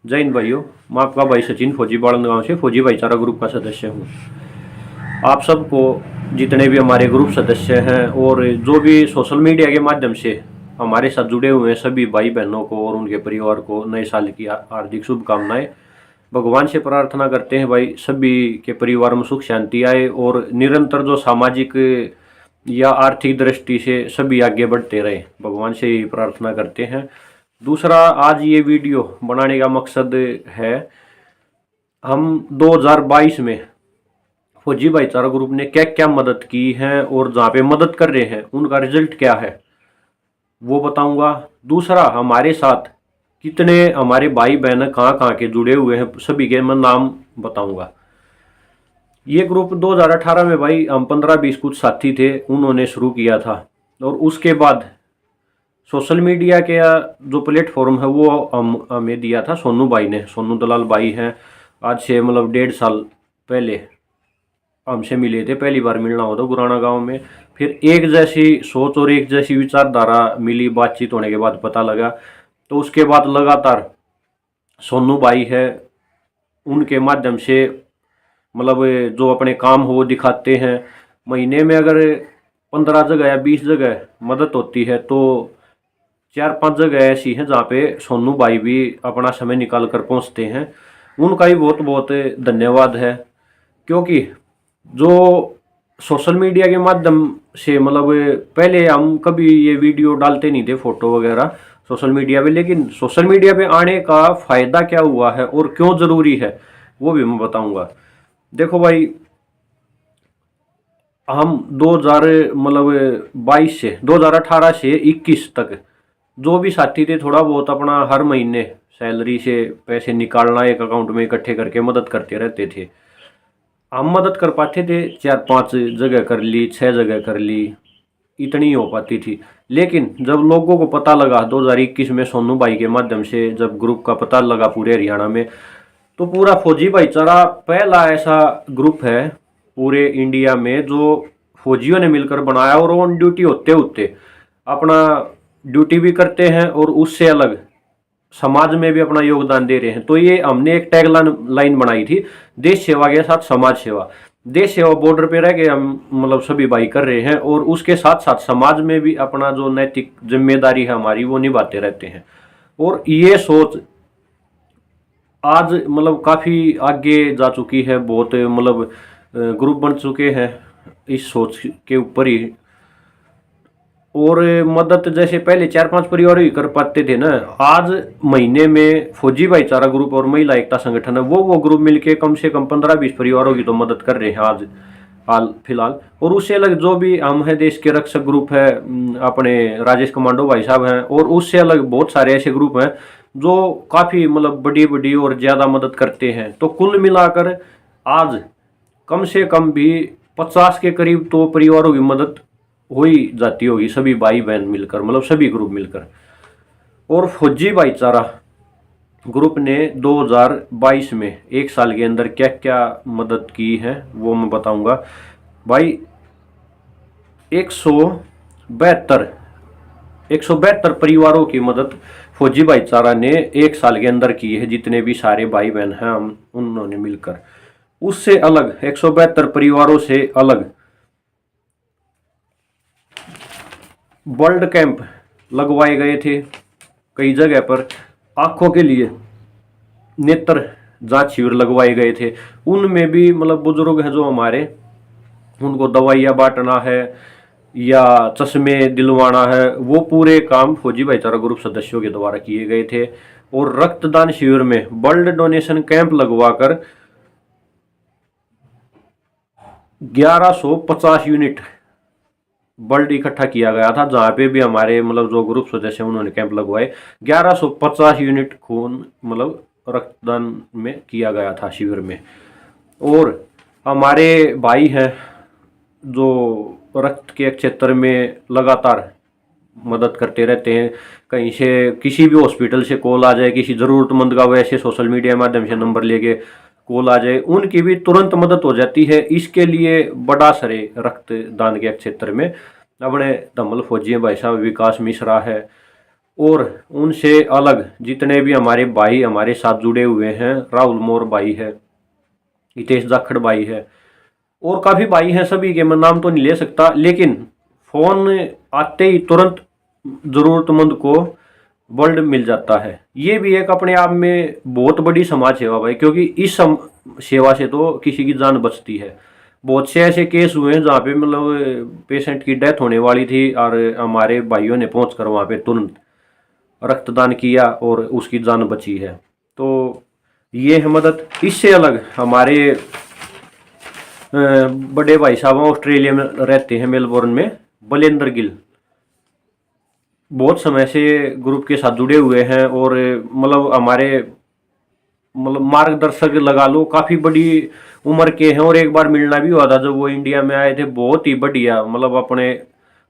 जय हिंद भाइयों। मैं आपका भाई सचिन फौजी बाड़न गांव से फौजी भाईचारा ग्रुप का सदस्य हूं। आप सबको, जितने भी हमारे ग्रुप सदस्य हैं और जो भी सोशल मीडिया के माध्यम से हमारे साथ जुड़े हुए हैं, सभी भाई बहनों को और उनके परिवार को नए साल की हार्दिक शुभकामनाएं। भगवान से प्रार्थना करते हैं भाई सभी के परिवार में सुख शांति आए और निरंतर जो सामाजिक या आर्थिक दृष्टि से सभी आगे बढ़ते रहे, भगवान से ही प्रार्थना करते हैं। दूसरा, आज ये वीडियो बनाने का मकसद है, हम 2022 में फौजी भाईचारा ग्रुप ने क्या क्या मदद की है और जहाँ पे मदद कर रहे हैं उनका रिजल्ट क्या है वो बताऊंगा। दूसरा, हमारे साथ कितने हमारे भाई बहन कहाँ कहाँ के जुड़े हुए हैं, सभी के मैं नाम बताऊंगा। ये ग्रुप 2018 में भाई हम 15-20 कुछ साथी थे, उन्होंने शुरू किया था। और उसके बाद सोशल मीडिया के जो प्लेटफॉर्म है वो हमें दिया था सोनू भाई ने। सोनू दलाल भाई हैं, आज से मतलब 1.5 साल पहले हमसे मिले थे, पहली बार मिलना हो तो गुराना गांव में। फिर एक जैसी सोच और एक जैसी विचारधारा मिली, बातचीत होने के बाद पता लगा। तो उसके बाद लगातार सोनू भाई है, उनके माध्यम से मतलब जो अपने काम हो वो दिखाते हैं। महीने में अगर 15 जगह या 20 जगह मदद होती है तो 4-5 जगह ऐसी हैं जहाँ पे सोनू भाई भी अपना समय निकाल कर पहुँचते हैं। उनका ही बहुत बहुत धन्यवाद है, क्योंकि जो सोशल मीडिया के माध्यम से मतलब पहले हम कभी ये वीडियो डालते नहीं थे, फोटो वगैरह सोशल मीडिया पे, लेकिन सोशल मीडिया पे आने का फ़ायदा क्या हुआ है और क्यों ज़रूरी है वो भी मैं बताऊंगा। देखो भाई, हम 2000 मतलब 22 से 2018 से 21 तक जो भी साथी थे थोड़ा बहुत अपना हर महीने सैलरी से पैसे निकालना एक अकाउंट में इकट्ठे करके मदद करते रहते थे। हम मदद कर पाते थे, 4-5 जगह कर ली, 6 जगह कर ली, इतनी हो पाती थी। लेकिन जब लोगों को पता लगा 2021 में सोनू भाई के माध्यम से, जब ग्रुप का पता लगा पूरे हरियाणा में, तो पूरा फौजी भाईचारा पहला ऐसा ग्रुप है पूरे इंडिया में जो फौजियों ने मिलकर बनाया और ऑन ड्यूटी होते होते अपना ड्यूटी भी करते हैं और उससे अलग समाज में भी अपना योगदान दे रहे हैं। तो ये हमने एक टैग लाइन बनाई थी, देश सेवा के साथ समाज सेवा। देश सेवा बॉर्डर पे रह के हम मतलब सभी भाई कर रहे हैं और उसके साथ साथ समाज में भी अपना जो नैतिक जिम्मेदारी है हमारी वो निभाते रहते हैं। और ये सोच आज मतलब काफ़ी आगे जा चुकी है, बहुत मतलब ग्रुप बन चुके हैं इस सोच के ऊपर ही। और मदद जैसे पहले 4-5 परिवार ही कर पाते थे ना, आज महीने में फौजी भाईचारा ग्रुप और महिला एकता संगठन है वो ग्रुप मिलके कम से कम 15-20 परिवारों की तो मदद कर रहे हैं आज हाल फिलहाल। और उससे अलग जो भी हम है देश के रक्षक ग्रुप है, अपने राजेश कमांडो भाई साहब हैं, और उससे अलग बहुत सारे ऐसे ग्रुप हैं जो काफ़ी मतलब बड़ी बड़ी और ज़्यादा मदद करते हैं। तो कुल मिलाकर आज कम से कम भी 50 के करीब तो परिवारों की मदद हो ही जाती होगी, सभी भाई बहन मिलकर, मतलब सभी ग्रुप मिलकर। और फौजी भाईचारा ग्रुप ने 2022 में एक साल के अंदर क्या क्या मदद की है वो मैं बताऊंगा भाई। 172 परिवारों की मदद फौजी भाईचारा ने एक साल के अंदर की है, जितने भी सारे भाई बहन हैं हम उन्होंने मिलकर। उससे अलग 172 परिवारों से अलग ब्लड कैंप लगवाए गए थे कई जगह पर। आंखों के लिए नेत्र जांच शिविर लगवाए गए थे, उनमें भी मतलब बुजुर्ग हैं जो हमारे, उनको दवाइयाँ बांटना है या चश्मे दिलवाना है, वो पूरे काम फौजी भाईचारा ग्रुप सदस्यों के द्वारा किए गए थे। और रक्तदान शिविर में ब्लड डोनेशन कैंप लगवाकर 1150 यूनिट ब्लड इकट्ठा किया गया था। जहाँ पे भी हमारे मतलब जो ग्रुप सदस्य उन्होंने कैंप लगवाए, 1150 यूनिट खून मतलब रक्तदान में किया गया था शिविर में। और हमारे भाई हैं जो रक्त के क्षेत्र में लगातार मदद करते रहते हैं, कहीं से किसी भी हॉस्पिटल से कॉल आ जाए, किसी ज़रूरतमंद का वैसे सोशल मीडिया माध्यम से नंबर लेके कॉल आ जाए, उनकी भी तुरंत मदद हो जाती है। इसके लिए बड़ा सरे रक्तदान के क्षेत्र में अपने धमल फौजी भाई साहब विकास मिश्रा है, और उनसे अलग जितने भी हमारे भाई हमारे साथ जुड़े हुए हैं, राहुल मोर भाई है, हितेश जाखड़ भाई है, और काफ़ी भाई हैं, सभी के मैं नाम तो नहीं ले सकता, लेकिन फ़ोन आते ही तुरंत ज़रूरतमंद को वर्ल्ड मिल जाता है। ये भी एक अपने आप में बहुत बड़ी समाज सेवा भाई, क्योंकि इस सेवा से तो किसी की जान बचती है। बहुत से ऐसे केस हुए हैं जहाँ पे मतलब पेशेंट की डेथ होने वाली थी और हमारे भाइयों ने पहुँच कर वहाँ पे तुरंत रक्तदान किया और उसकी जान बची है। तो ये है मदद। इससे अलग हमारे बड़े भाई साहब ऑस्ट्रेलिया में रहते हैं, मेलबोर्न में, बलेंद्र गिल, बहुत समय से ग्रुप के साथ जुड़े हुए हैं और मतलब हमारे मतलब मार्गदर्शक लगा लो, काफ़ी बड़ी उम्र के हैं। और एक बार मिलना भी हुआ था जब वो इंडिया में आए थे, बहुत ही बढ़िया, मतलब अपने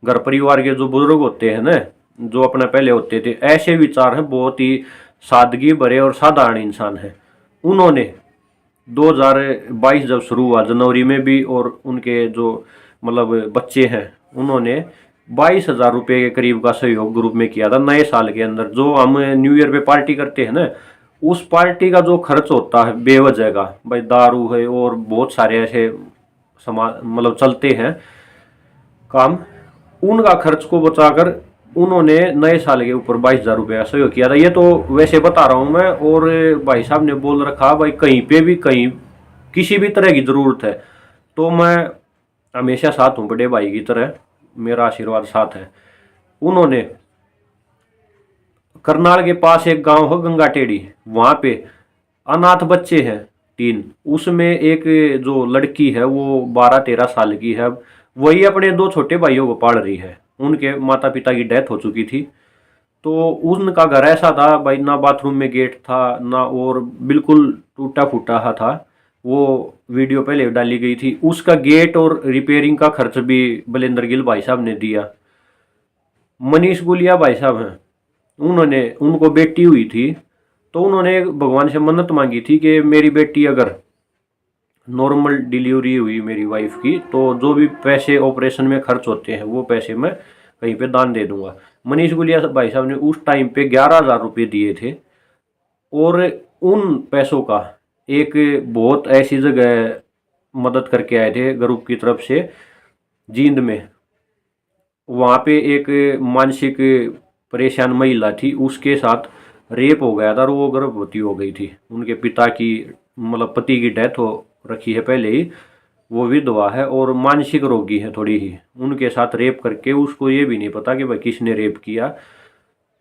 घर परिवार के जो बुजुर्ग होते हैं ना, जो अपने पहले होते थे, ऐसे विचार हैं, बहुत ही सादगी भरे और साधारण इंसान हैं। उन्होंने 2022 जब शुरू हुआ जनवरी में भी, और उनके जो मतलब बच्चे हैं, उन्होंने 22,000 रुपये के करीब का सहयोग ग्रुप में किया था नए साल के अंदर। जो हम न्यू ईयर पे पार्टी करते हैं ना, उस पार्टी का जो खर्च होता है बेवजह का भाई, दारू है और बहुत सारे ऐसे समाज मतलब चलते हैं काम, उनका खर्च को बचाकर उन्होंने नए साल के ऊपर 22,000 रुपये का सहयोग किया था। ये तो वैसे बता रहा हूँ मैं, और भाई साहब ने बोल रखा भाई कहीं पे भी कहीं किसी भी तरह की ज़रूरत है तो मैं हमेशा साथ हूँ, बड़े भाई की तरह मेरा आशीर्वाद साथ है। उन्होंने करनाल के पास एक गांव है गंगा टेढ़ी, वहाँ पे अनाथ बच्चे हैं 3, उसमें एक जो लड़की है वो 12-13 साल की है, वही अपने 2 छोटे भाइयों को पाल रही है। उनके माता पिता की डेथ हो चुकी थी, तो उनका घर ऐसा था भाई, ना बाथरूम में गेट था ना, और बिल्कुल टूटा फूटा था। वो वीडियो पहले डाली गई थी, उसका गेट और रिपेयरिंग का खर्च भी बलेंद्र गिल भाई साहब ने दिया। मनीष गुलिया भाई साहब हैं, उन्होंने उनको बेटी हुई थी, तो उन्होंने भगवान से मन्नत मांगी थी कि मेरी बेटी अगर नॉर्मल डिलीवरी हुई मेरी वाइफ की, तो जो भी पैसे ऑपरेशन में खर्च होते हैं वो पैसे मैं कहीं पे दान दे दूंगा। मनीष गुलिया भाई साहब ने उस टाइम पे 11,000 रुपये दिए थे, और उन पैसों का एक बहुत ऐसी जगह मदद करके आए थे ग्रुप की तरफ से, जींद में। वहाँ पे एक मानसिक परेशान महिला थी, उसके साथ रेप हो गया था और वो गर्भवती हो गई थी। उनके पिता की मतलब पति की डेथ हो रखी है पहले ही, वो विधवा है और मानसिक रोगी है थोड़ी ही। उनके साथ रेप करके उसको ये भी नहीं पता कि भाई किसने रेप किया।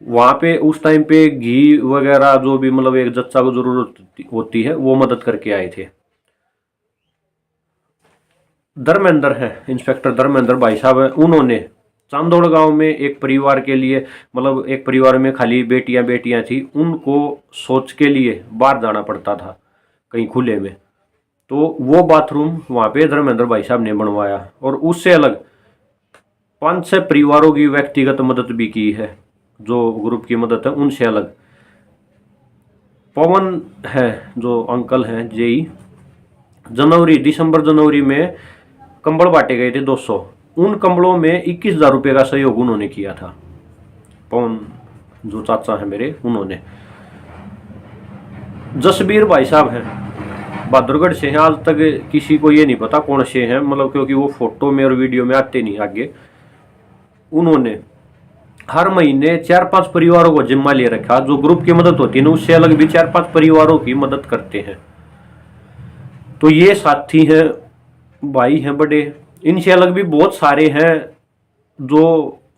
वहाँ पे उस टाइम पे घी वगैरह जो भी मतलब एक जच्चा को जरूरत होती है वो मदद करके आए थे। धर्मेंद्र है, इंस्पेक्टर धर्मेंद्र भाई साहब हैं, उन्होंने चांदोड़ गांव में एक परिवार के लिए, मतलब एक परिवार में खाली बेटियां थी, उनको शौच के लिए बाहर जाना पड़ता था कहीं खुले में, तो वो बाथरूम वहाँ पे धर्मेंद्र भाई साहब ने बनवाया। और उससे अलग 5-6 परिवारों की व्यक्तिगत मदद भी की है, जो ग्रुप की मदद है उनसे अलग। पवन है जो अंकल हैं जेई, दिसंबर जनवरी में कंबल बांटे गए थे 200, उन कंबलों में 21,000 रुपये का सहयोग उन्होंने किया था। पवन जो चाचा है मेरे, उन्होंने। जसबीर भाई साहब हैं, बहादुरगढ़ से हैं, आज तक किसी को ये नहीं पता कौन से हैं, मतलब क्योंकि वो फोटो में और वीडियो में आते नहीं आगे। उन्होंने हर महीने 4-5 परिवारों को जिम्मा ले रखा, जो ग्रुप की मदद होती है ना उससे अलग भी 4-5 परिवारों की मदद करते हैं। तो ये साथी हैं, भाई हैं बड़े। इनसे अलग भी बहुत सारे हैं जो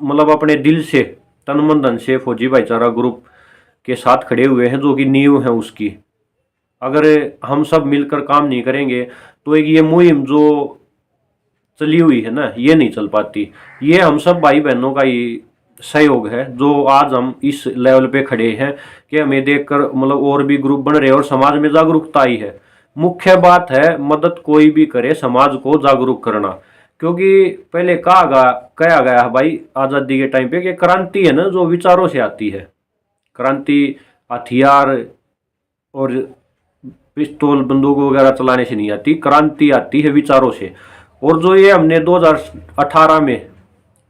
मतलब अपने दिल से तन मन धन से फौजी भाईचारा ग्रुप के साथ खड़े हुए हैं, जो कि नींव है उसकी। अगर हम सब मिलकर काम नहीं करेंगे तो एक ये मुहिम जो चली हुई है ना, ये नहीं चल पाती। ये हम सब भाई बहनों का ही सहयोग है जो आज हम इस लेवल पे खड़े हैं कि हमें देखकर मतलब और भी ग्रुप बन रहे हैं और समाज में जागरूकता आई है। मुख्य बात है मदद कोई भी करे, समाज को जागरूक करना। क्योंकि पहले कहा गया भाई आज़ादी के टाइम पे कि क्रांति है ना जो विचारों से आती है, क्रांति हथियार और पिस्तौल बंदूक वगैरह चलाने से नहीं आती, क्रांति आती है विचारों से। और जो ये हमने 2018 में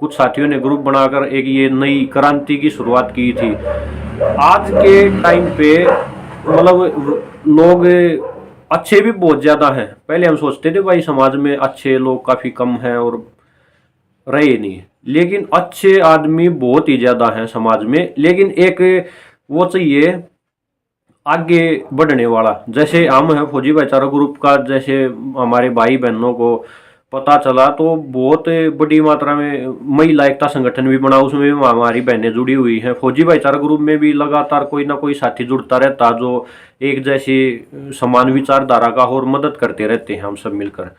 कुछ साथियों ने ग्रुप बनाकर एक ये नई क्रांति की शुरुआत की थी। आज के टाइम पे मतलब लोग अच्छे भी बहुत ज्यादा हैं। पहले हम सोचते थे भाई समाज में अच्छे लोग काफी कम हैं और रहे नहीं, लेकिन अच्छे आदमी बहुत ही ज्यादा हैं समाज में। लेकिन एक वो चाहिए आगे बढ़ने वाला। जैसे हम है फौजी भाईचारा ग्रुप का, जैसे हमारे भाई बहनों को पता चला तो बहुत बड़ी मात्रा में महिला एकता संगठन भी बना, उसमें भी हमारी बहनें जुड़ी हुई हैं। फौजी भाईचारा ग्रुप में भी लगातार कोई ना कोई साथी जुड़ता रहता जो एक जैसी समान विचारधारा का और मदद करते रहते हैं हम सब मिलकर।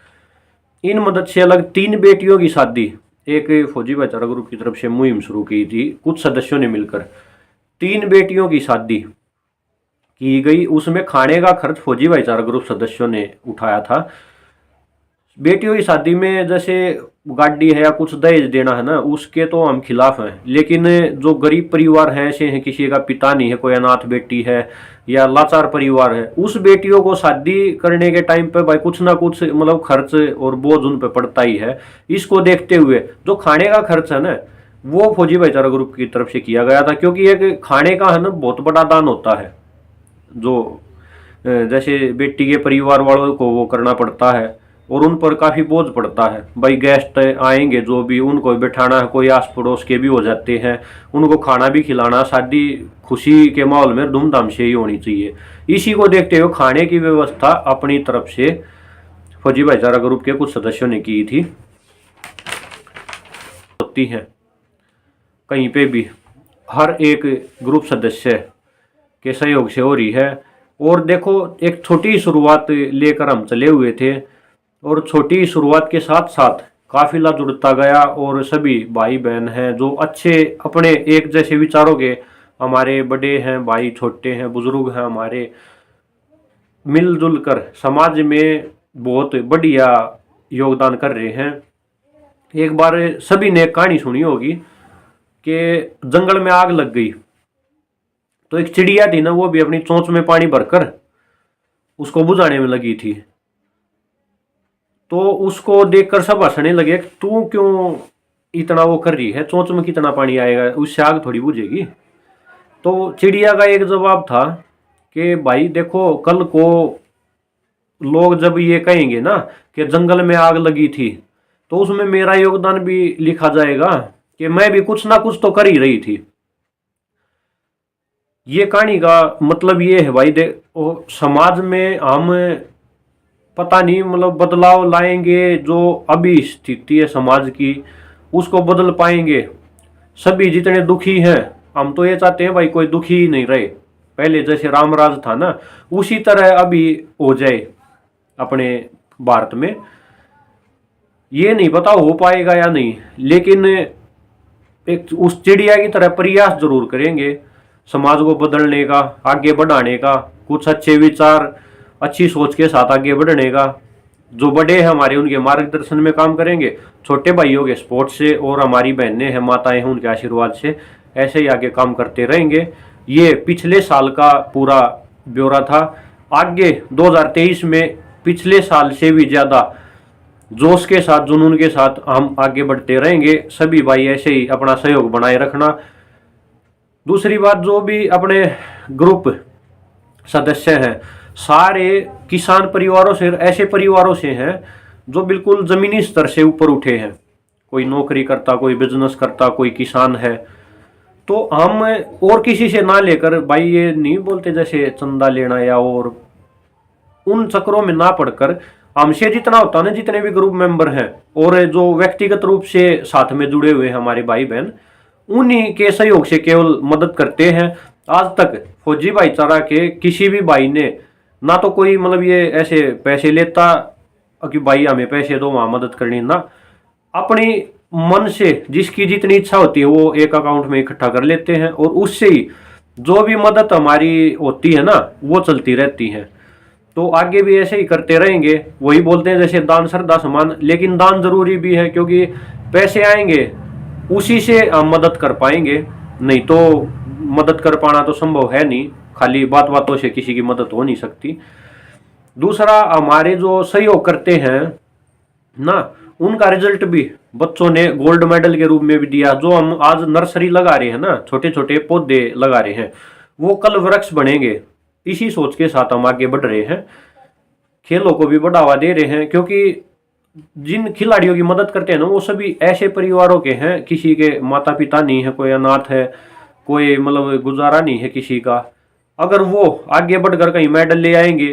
इन मदद से अलग 3 बेटियों की शादी एक फौजी भाईचारा ग्रुप की तरफ से मुहिम शुरू की थी कुछ सदस्यों ने मिलकर। 3 बेटियों की शादी की गई, उसमें खाने का खर्च फौजी भाईचारा ग्रुप सदस्यों ने उठाया था। बेटियों की शादी में जैसे गाड़ी है या कुछ दहेज देना है ना, उसके तो हम खिलाफ हैं। लेकिन जो गरीब परिवार हैं, ऐसे हैं किसी का पिता नहीं है, कोई अनाथ बेटी है या लाचार परिवार है, उस बेटियों को शादी करने के टाइम पे भाई कुछ ना कुछ मतलब खर्च और बोझ उन पे पड़ता ही है। इसको देखते हुए जो खाने का खर्च है ना, वो फौजी भाईचारा ग्रुप की तरफ से किया गया था। क्योंकि एक खाने का है ना बहुत बड़ा दान होता है, जो जैसे बेटी के परिवार वालों को वो करना पड़ता है और उन पर काफ़ी बोझ पड़ता है। भाई गेस्ट आएंगे जो भी, उनको बैठाना है, कोई आस पड़ोस के भी हो जाते हैं, उनको खाना भी खिलाना, शादी खुशी के माहौल में धूमधाम से ही होनी चाहिए। इसी को देखते हुए खाने की व्यवस्था अपनी तरफ से फौजी भाईचारा ग्रुप के कुछ सदस्यों ने की थी। होती है कहीं पे भी हर एक ग्रुप सदस्य के सहयोग से हो रही है। और देखो एक छोटी शुरुआत लेकर हम चले हुए थे और छोटी शुरुआत के साथ साथ काफिला जुड़ता गया और सभी भाई बहन हैं जो अच्छे अपने एक जैसे विचारों के, हमारे बड़े हैं भाई, छोटे हैं बुजुर्ग हैं हमारे, मिलजुल कर समाज में बहुत बढ़िया योगदान कर रहे हैं। एक बार सभी ने कहानी सुनी होगी कि जंगल में आग लग गई तो एक चिड़िया थी ना, वो भी अपनी चोंच में पानी भरकर उसको बुझाने में लगी थी। तो उसको देखकर सब हंसने लगे, तू क्यों इतना वो कर रही है, चोंच में कितना पानी आएगा, उससे आग थोड़ी बुझेगी। तो चिड़िया का एक जवाब था कि भाई देखो, कल को लोग जब ये कहेंगे ना कि जंगल में आग लगी थी, तो उसमें मेरा योगदान भी लिखा जाएगा कि मैं भी कुछ ना कुछ तो कर ही रही थी। ये कहानी का मतलब ये है भाई, समाज में हम पता नहीं मतलब बदलाव लाएंगे, जो अभी स्थिति है समाज की उसको बदल पाएंगे। सभी जितने दुखी हैं, हम तो ये चाहते हैं भाई कोई दुखी ही नहीं रहे, पहले जैसे रामराज था ना उसी तरह अभी हो जाए अपने भारत में। ये नहीं पता हो पाएगा या नहीं, लेकिन एक उस चिड़िया की तरह प्रयास जरूर करेंगे समाज को बदलने का, आगे बढ़ाने का, कुछ अच्छे विचार अच्छी सोच के साथ आगे बढ़ने का। जो बड़े हैं हमारे उनके मार्गदर्शन में काम करेंगे, छोटे भाइयों के सपोर्ट से और हमारी बहनें हैं माताएं हैं उनके आशीर्वाद से ऐसे ही आगे काम करते रहेंगे। ये पिछले साल का पूरा ब्यौरा था। आगे 2023 में पिछले साल से भी ज़्यादा जोश के साथ, जुनून के साथ हम आगे बढ़ते रहेंगे। सभी भाई ऐसे ही अपना सहयोग बनाए रखना। दूसरी बात, जो भी अपने ग्रुप सदस्य हैं सारे किसान परिवारों से, ऐसे परिवारों से हैं जो बिल्कुल ज़मीनी स्तर से ऊपर उठे हैं। कोई नौकरी करता, कोई बिजनेस करता, कोई किसान है। तो हम और किसी से ना लेकर, भाई ये नहीं बोलते जैसे चंदा लेना या और उन चक्रों में ना पड़कर, हमसे जितना होता है ना, जितने भी ग्रुप मेंबर हैं और जो व्यक्तिगत रूप से साथ में जुड़े हुए हैं हमारे भाई बहन, उन्हीं के सहयोग से केवल मदद करते हैं। आज तक फौजी भाईचारा के किसी भी भाई ने ना तो कोई मतलब ये ऐसे पैसे लेता कि भाई हमें पैसे दो वहाँ मदद करनी, ना अपनी मन से जिसकी जितनी इच्छा होती है वो एक अकाउंट में इकट्ठा कर लेते हैं और उससे ही जो भी मदद हमारी होती है ना वो चलती रहती है। तो आगे भी ऐसे ही करते रहेंगे। वही बोलते हैं जैसे दान श्रद्धा समान, लेकिन दान जरूरी भी है क्योंकि पैसे आएंगे उसी से हम मदद कर पाएंगे, नहीं तो मदद कर पाना तो संभव है नहीं, खाली बात बातों से किसी की मदद हो नहीं सकती। दूसरा, हमारे जो सहयोग करते हैं ना उनका रिजल्ट भी बच्चों ने गोल्ड मेडल के रूप में भी दिया। जो हम आज नर्सरी लगा रहे हैं ना, छोटे छोटे पौधे लगा रहे हैं, वो कल वृक्ष बनेंगे। इसी सोच के साथ हम आगे बढ़ रहे हैं, खेलों को भी बढ़ावा दे रहे हैं, क्योंकि जिन खिलाड़ियों की मदद करते हैं ना, वो सभी ऐसे परिवारों के हैं, किसी के माता पिता नहीं है, कोई अनाथ है, कोई मतलब गुजारा नहीं है किसी का। अगर वो आगे बढ़कर कहीं मेडल ले आएंगे,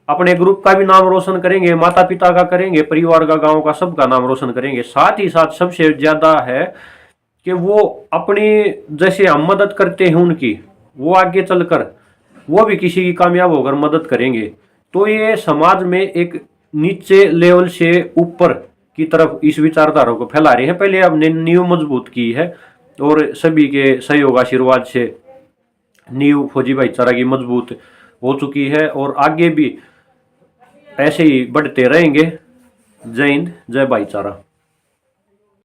अपने ग्रुप का भी नाम रोशन करेंगे, माता पिता का करेंगे, परिवार का, गांव का, सबका नाम रोशन करेंगे। साथ ही साथ सबसे ज्यादा है कि वो अपनी, जैसे हम मदद करते हैं उनकी, वो आगे चलकर वो भी किसी की कामयाब होकर मदद करेंगे। तो ये समाज में एक नीचे लेवल से ऊपर की तरफ इस विचारधारा को फैला रहे हैं। पहले हमने नींव मजबूत की है और सभी के सहयोग आशीर्वाद से नींव फौजी भाईचारा की मजबूत हो चुकी है, और आगे भी ऐसे ही बढ़ते रहेंगे। जय हिंद, जय भाईचारा।